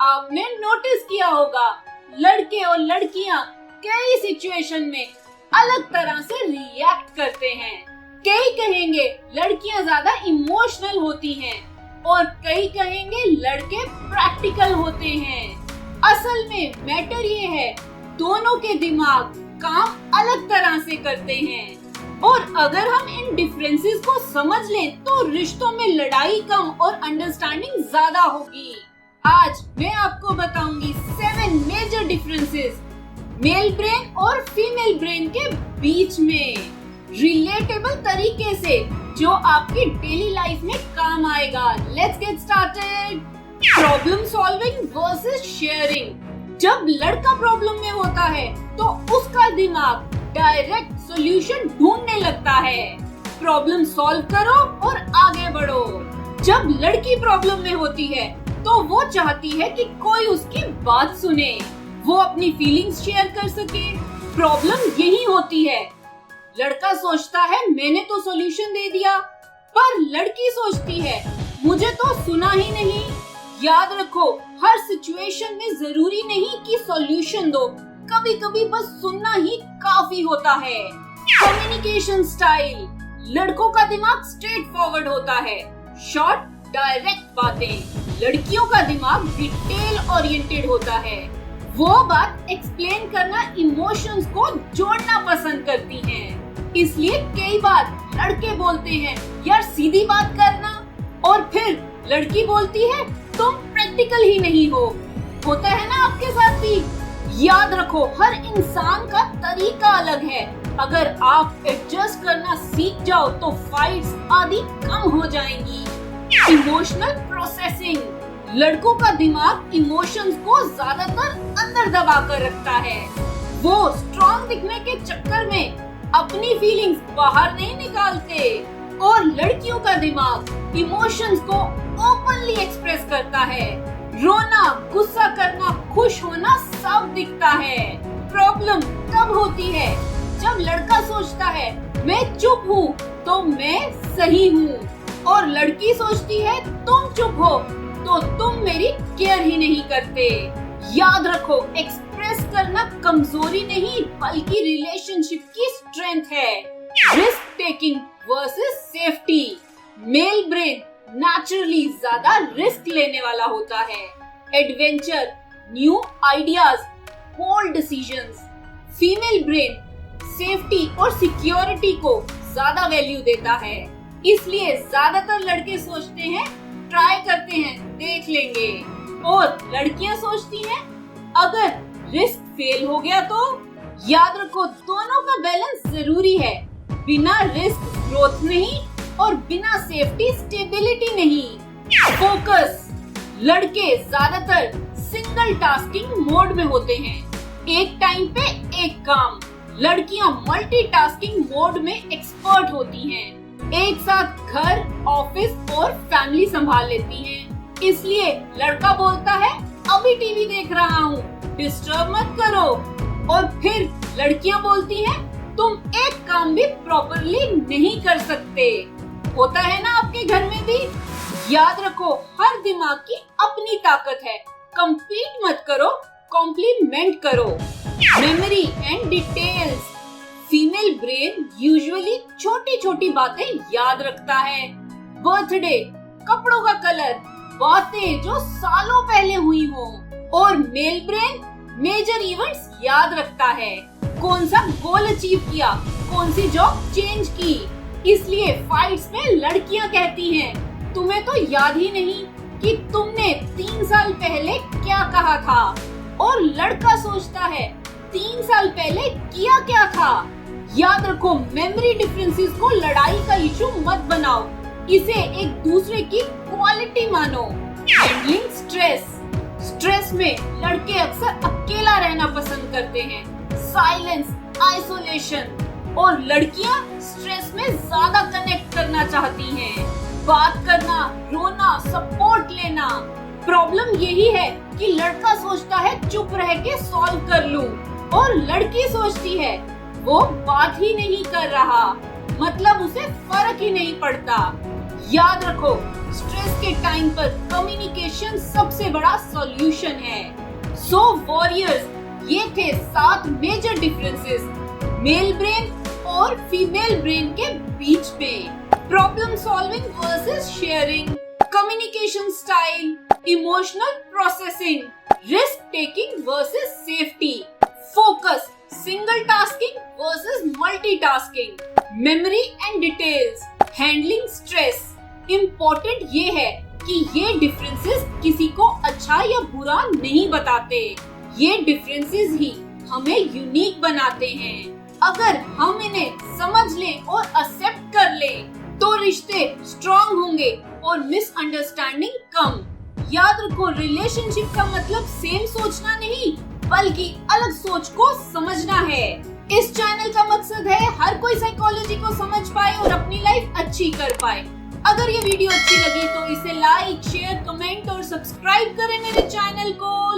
आपने नोटिस किया होगा लड़के और लड़कियां कई सिचुएशन में अलग तरह से रिएक्ट करते हैं। कई कहेंगे लड़कियां ज्यादा इमोशनल होती हैं और कई कहेंगे लड़के प्रैक्टिकल होते हैं। असल में मैटर ये है दोनों के दिमाग काम अलग तरह से करते हैं और अगर हम इन डिफरेंसेस को समझ लें तो रिश्तों में लड़ाई कम और अंडरस्टैंडिंग ज्यादा होगी। आज मैं आपको बताऊंगी 7 मेजर डिफरेंसेस मेल ब्रेन और फीमेल ब्रेन के बीच में रिलेटेबल तरीके से जो आपकी डेली लाइफ में काम आएगा। Let's get started. Problem solving versus sharing. जब लड़का प्रॉब्लम में होता है तो उसका दिमाग डायरेक्ट सॉल्यूशन ढूंढने लगता है। प्रॉब्लम सॉल्व करो और आगे बढ़ो। जब लड़की प्रॉब्लम में होती है तो वो चाहती है कि कोई उसकी बात सुने, वो अपनी फीलिंग्स शेयर कर सके। प्रॉब्लम यही होती है, लड़का सोचता है मैंने तो सॉल्यूशन दे दिया, पर लड़की सोचती है मुझे तो सुना ही नहीं। याद रखो हर सिचुएशन में जरूरी नहीं कि सॉल्यूशन दो, कभी कभी बस सुनना ही काफी होता है। Communication style. लड़कों का दिमाग स्ट्रेट फॉरवर्ड होता है, शॉर्ट डायरेक्ट बातें। लड़कियों का दिमाग डिटेल ओरिएंटेड होता है, वो बात एक्सप्लेन करना, इमोशंस को जोड़ना पसंद करती हैं। इसलिए कई बार लड़के बोलते हैं यार सीधी बात करना, और फिर लड़की बोलती है तुम प्रैक्टिकल ही नहीं हो। होता है ना आपके साथ भी? याद रखो हर इंसान का तरीका अलग है, अगर आप एडजस्ट करना सीख जाओ तो फाइट्स आदि कम हो जाएंगी। Emotional processing. लड़कों का दिमाग इमोशंस को ज्यादातर अंदर दबा कर रखता है, वो स्ट्रॉन्ग दिखने के चक्कर में अपनी फीलिंग्स बाहर नहीं निकालते, और लड़कियों का दिमाग इमोशंस को ओपनली एक्सप्रेस करता है। रोना, गुस्सा करना, खुश होना सब दिखता है। प्रॉब्लम तब होती है जब लड़का सोचता है मैं चुप हूँ तो मैं सही हूँ, और लड़की सोचती है तुम चुप हो तो तुम मेरी केयर ही नहीं करते। याद रखो एक्सप्रेस करना कमजोरी नहीं बल्कि रिलेशनशिप की स्ट्रेंथ है। Risk taking versus safety. Male brain naturally ज्यादा रिस्क लेने वाला होता है, adventure, new ideas, bold decisions. Female brain safety और सिक्योरिटी को ज्यादा वैल्यू देता है, इसलिए ज्यादातर लड़के सोचते हैं ट्राई करते हैं देख लेंगे, और लड़कियां सोचती हैं अगर रिस्क फेल हो गया तो। याद रखो दोनों का बैलेंस जरूरी है, बिना रिस्क ग्रोथ नहीं और बिना सेफ्टी स्टेबिलिटी नहीं। फोकस। लड़के ज्यादातर सिंगल टास्किंग मोड में होते हैं, एक टाइम पे एक काम। लड़कियां मल्टीटास्किंग मोड में एक्सपर्ट होती हैं, एक साथ घर, ऑफिस और फैमिली संभाल लेती हैं। इसलिए लड़का बोलता है अभी टीवी देख रहा हूँ, डिस्टर्ब मत करो, और फिर लड़कियां बोलती हैं तुम एक काम भी प्रॉपरली नहीं कर सकते। होता है ना आपके घर में भी? याद रखो हर दिमाग की अपनी ताकत है, कंपीट मत करो, कॉम्प्लीमेंट करो। Memory and details. Female brain usually छोटी छोटी बातें याद रखता है, बर्थडे, कपड़ों का कलर, बातें जो सालों पहले हुई हो, और मेल ब्रेन मेजर इवेंट्स याद रखता है, कौन सा गोल अचीव किया, कौन सी जॉब चेंज की। इसलिए फाइट्स में लड़कियां कहती हैं तुम्हें तो याद ही नहीं कि तुमने 3 साल पहले क्या कहा था, और लड़का सोचता है 3 साल पहले किया क्या था। याद रखो मेमोरी डिफरेंसेस को लड़ाई का इशू मत बनाओ, इसे एक दूसरे की क्वालिटी मानो। Handling stress. स्ट्रेस में लड़के अक्सर अकेला रहना पसंद करते हैं, साइलेंस, आइसोलेशन, और लड़कियां स्ट्रेस में ज्यादा कनेक्ट करना चाहती हैं, बात करना, रोना, सपोर्ट लेना। प्रॉब्लम यही है कि लड़का सोचता है चुप रह के सॉल्व कर लूं, और लड़की सोचती है वो बात ही नहीं कर रहा, मतलब उसे फर्क ही नहीं पड़ता। याद रखो स्ट्रेस के टाइम पर कम्युनिकेशन सबसे बड़ा सॉल्यूशन है। सो वॉरियर्स, ये थे 7 मेजर डिफरेंसेस मेल ब्रेन और फीमेल ब्रेन के बीच में। Problem solving versus sharing, communication style, emotional processing, risk taking versus safety, focus, single tasking versus multitasking, memory and details, handling stress. Important ये है कि ये differences किसी को अच्छा या बुरा नहीं बताते। ये डिफरेंसेस ही हमें यूनिक बनाते हैं। अगर हम इन्हें समझ लें और एक्सेप्ट कर लें, तो रिश्ते स्ट्रॉन्ग होंगे और मिसअंडरस्टैंडिंग कम। याद रखो, रिलेशनशिप का मतलब सेम सोचना नहीं, बल्कि अलग सोच को समझना है। इस चैनल का मकसद है हर कोई साइकोलॉजी को समझ पाए और अपनी लाइफ अच्छी कर पाए। अगर ये वीडियो अच्छी लगी तो इसे लाइक, शेयर, कमेंट और सब्सक्राइब करें मेरे चैनल को।